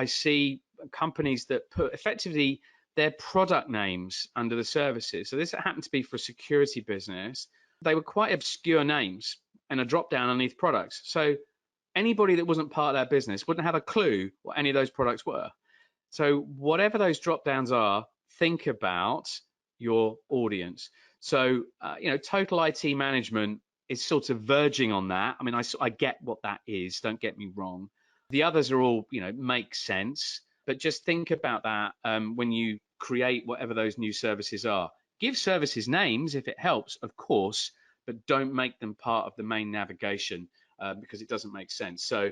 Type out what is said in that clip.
I see companies that put effectively their product names under the services. So this happened to be for a security business. They were quite obscure names and a drop down underneath products. So anybody that wasn't part of that business wouldn't have a clue what any of those products were. So whatever those drop downs are, think about your audience. So, total IT management is sort of verging on that. I mean, I get what that is, don't get me wrong. The others are all, make sense, but just think about that when you create whatever those new services are. Give services names if it helps, of course, but don't make them part of the main navigation because it doesn't make sense. So